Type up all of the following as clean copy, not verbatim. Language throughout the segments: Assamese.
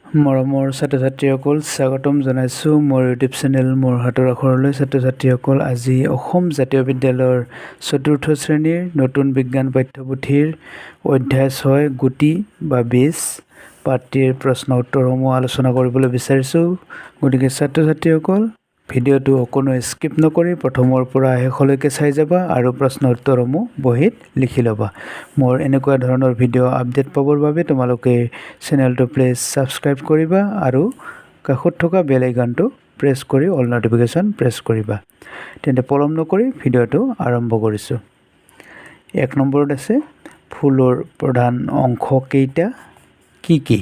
মৰমৰ ছাত্ৰ-ছাত্ৰীসকল স্বাগতম জনাইছোঁ মোৰ ইউটিউব চেনেল মোৰ হাতৰ আখৰলৈ। ছাত্ৰ-ছাত্ৰীসকল আজি অসম জাতীয় বিদ্যালয়ৰ ৪ৰ্থ শ্ৰেণীৰ নতুন বিজ্ঞান পাঠ্যপুথিৰ অধ্যায় ৬ গুটি বা বীজ পাঠটিৰ প্ৰশ্ন উত্তৰসমূহ আলোচনা কৰিবলৈ বিচাৰিছোঁ। গতিকে ছাত্ৰ-ছাত্ৰীসকল ভিডিঅ'টো অকণো স্কিপ নকৰি প্ৰথমৰ পৰা শেষলৈকে চাই যাবা আৰু প্ৰশ্ন উত্তৰসমূহ বহীত লিখি ল'বা। মোৰ এনেকুৱা ধৰণৰ ভিডিঅ' আপডেট পাবৰ বাবে তোমালোকে চেনেলটো প্লিজ ছাবস্ক্ৰাইব কৰিবা আৰু কাষত থকা বেল আইকনটো প্ৰেছ কৰি অল নটিফিকেশ্যন প্ৰেছ কৰিবা। তেন্তে পলম নকৰি ভিডিঅ'টো আৰম্ভ কৰিছোঁ। ১ নম্বৰত আছে ফুলৰ প্ৰধান অংশ কেইটা, কি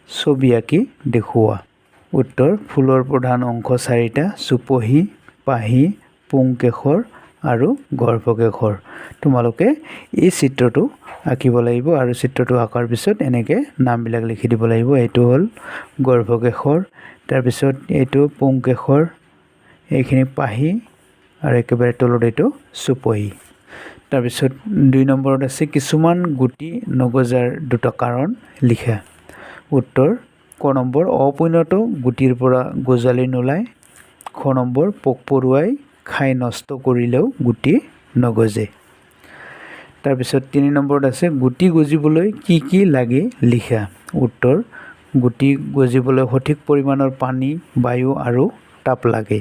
ছবি আঁকি দেখুওৱা। উত্তৰ ফুলৰ প্ৰধান অংশ 4টা, চুপহি, পাহি, পুংকেশৰ আৰু গৰ্ভকেশৰ। তোমালোকে এই চিত্ৰটো আঁকিব লাগিব আৰু চিত্ৰটো আঁকাৰ পিছত এনেকৈ নামবিলাক লিখি দিব লাগিব। এইটো হ'ল গৰ্ভকেশৰ, তাৰপিছত এইটো পুংকেশৰ, এইখিনি পাহি আৰু একেবাৰে তলত এইটো চুপহি। তাৰপিছত ২ নম্বৰত আছে কিছুমান গুটি নগজাৰ দুটা কাৰণ লিখা। উত্তৰ ক নম্বৰ অপৰিণত গুটিৰ পৰা গজালি নোলায়, খ নম্বৰ পোক পৰুৱাই খাই নষ্ট কৰিলেও গুটি নগজে। তাৰপিছত ৩ নম্বৰত আছে গুটি গজিবলৈ কি লাগে লিখা। উত্তৰ গুটি গজিবলৈ সঠিক পৰিমাণৰ পানী, বায়ু আৰু তাপ লাগে।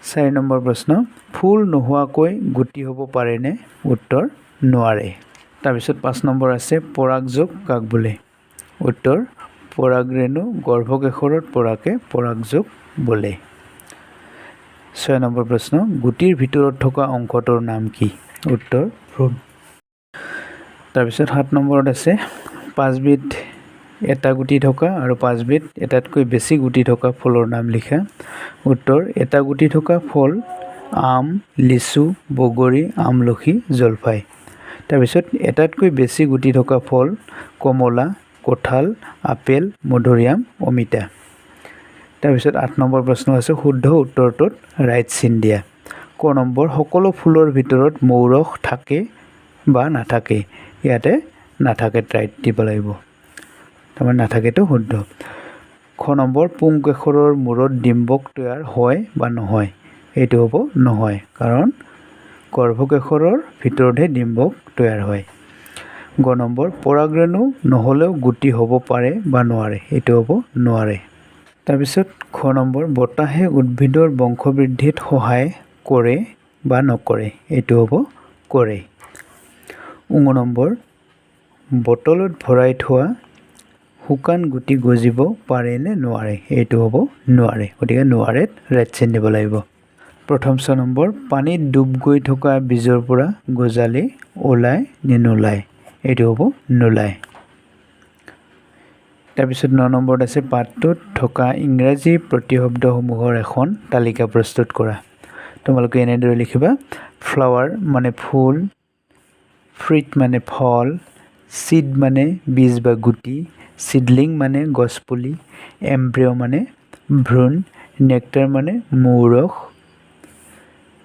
৪ নম্বৰ প্ৰশ্ন ফুল নোহোৱাকৈ গুটি হ'ব পাৰেনে। উত্তৰ নোৱাৰে। তাৰপিছত ৫ নম্বৰ আছে পৰাগযোগ কাক বোলে। উত্তৰ পৰাগৰেণু গৰ্ভকেশৰত পৰাকে পৰাগযোগ বোলে। ৬ নম্বৰ প্ৰশ্ন গুটিৰ ভিতৰত থকা অংশটোৰ নাম কি। উত্তৰ ভ্ৰূণ। তাৰপিছত ৭ নম্বৰত আছে 5বিধ এটা গুটি থকা আৰু 5বিধ এটাতকৈ বেছি গুটি থকা ফলৰ নাম লিখা। উত্তৰ এটা গুটি থকা ফল আম, লিচু, বগৰী, আমলখি, জলফাই। তাৰপিছত এটাতকৈ বেছি গুটি থকা ফল কমলা, কঁঠাল, আপেল, মধুৰিআম, অমিতা। তাৰপিছত ৮ নম্বৰ প্ৰশ্ন আছে শুদ্ধ উত্তৰটোত ৰাইট চিন দিয়া। ক নম্বৰ সকলো ফুলৰ ভিতৰত মৌৰস থাকে বা নাথাকে। ইয়াতে নাথাকে ৰাইট দিব লাগিব, তাৰমানে নাথাকেতো শুদ্ধ। খ নম্বৰ পুংকেশৰৰ মূৰত ডিম্বক তৈয়াৰ হয় বা নহয়। এইটো হ'ব নহয়, কাৰণ গৰ্ভকেশৰৰ ভিতৰতহে ডিম্বক তৈয়াৰ হয়। গ নম্বৰ পৰাগৰেণু নহ'লেও গুটি হ'ব পাৰে বা নোৱাৰে। এইটো হ'ব নোৱাৰে। তাৰপিছত খ নম্বৰ বতাহে উদ্ভিদৰ বংশবৃদ্ধিত সহায় কৰে বা নকৰে। এইটো হ'ব কৰে। ঙ নম্বৰ বটলত ভৰাই থোৱা শুকান গুটি গজিব পাৰে নে নোৱাৰে। এইটো হ'ব নোৱাৰে, গতিকে নোৱাৰেত ৰাইট চিন দিব লাগিব। প্ৰথম ৬ নম্বৰ পানীত ডুব গৈ থকা বীজৰ পৰা গজালি ওলায় নে নোলায়। এইটো হ'ব নোলায়। তাৰপিছত ৯ নম্বৰত আছে পাঠটোত থকা ইংৰাজী প্ৰতিশব্দসমূহৰ এখন তালিকা প্ৰস্তুত কৰা। তোমালোকে এনেদৰে লিখিবা ফ্লাৱাৰ মানে ফুল, ফ্ৰুইট মানে ফল, চিড মানে বীজ বা গুটি, চিডলিং মানে গছপুলি, এমব্ৰিঅ' মানে ভ্ৰূণ, নেক্টাৰ মানে মৌৰস,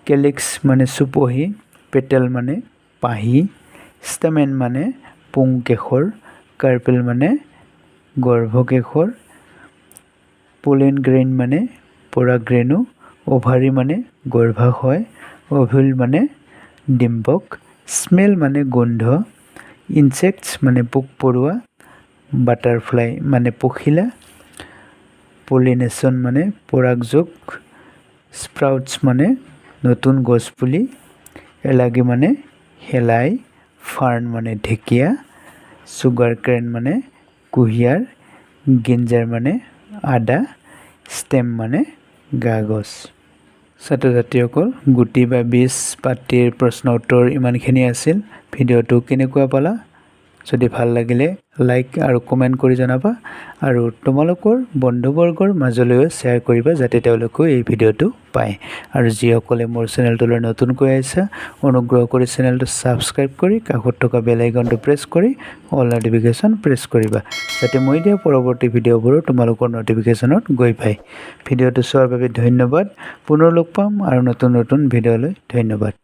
কেলিক্স মানে চুপহি, পেটেল মানে পাহি, ষ্টেমেন মানে পুংকেশৰ, কাৰ্পেল মানে গৰ্ভকেশৰ, পলেন গ্ৰেইন মানে পৰাগৰেণু, অভাৰী মানে গৰ্ভাশয়, অভিউল মানে ডিম্বক, স্মেল মানে গোন্ধ, ইনচেক্টছ মানে পোক পৰুৱা, বাটাৰফ্লাই মানে পখিলা, পলিনেশ্যন মানে পৰাগযোগ, স্প্ৰাউটছ মানে নতুন গছপুলি, এলাগি মানে শেলাই, ফাৰ্ণ মানে ঢেকীয়া, চুগাৰ কেন মানে কুঁহিয়াৰ, গিঞ্জাৰ মানে আদা, ষ্টেম মানে গাগছ। ছাত্ৰ-ছাত্ৰীসকল গুটি বা বীজ পাঠটিৰ প্ৰশ্ন উত্তৰ ইমানখিনি আছিল। ভিডিঅ'টো কেনেকুৱা পালা যদি ভাল লাগিলে লাইক আৰু কমেণ্ট কৰি জনাবা আৰু তোমালোকৰ বন্ধুবৰ্গৰ মাজলৈও শ্বেয়াৰ কৰিবা যাতে তেওঁলোকেও এই ভিডিঅ'টো পায়। আৰু যিসকলে মোৰ চেনেলটোলৈ নতুনকৈ আহিছা অনুগ্ৰহ কৰি চেনেলটো ছাবস্ক্ৰাইব কৰি কাষত থকা বেল আইকনটো প্ৰেছ কৰি অল নটিফিকেশ্যন প্ৰেছ কৰিবা যাতে মই দিয়া পৰৱৰ্তী ভিডিঅ'বোৰো তোমালোকৰ নটিফিকেশ্যনত গৈ পায়। ভিডিঅ'টো চোৱাৰ বাবে ধন্যবাদ। পুনৰ লগ পাম আৰু নতুন ভিডিঅ'লৈ ধন্যবাদ।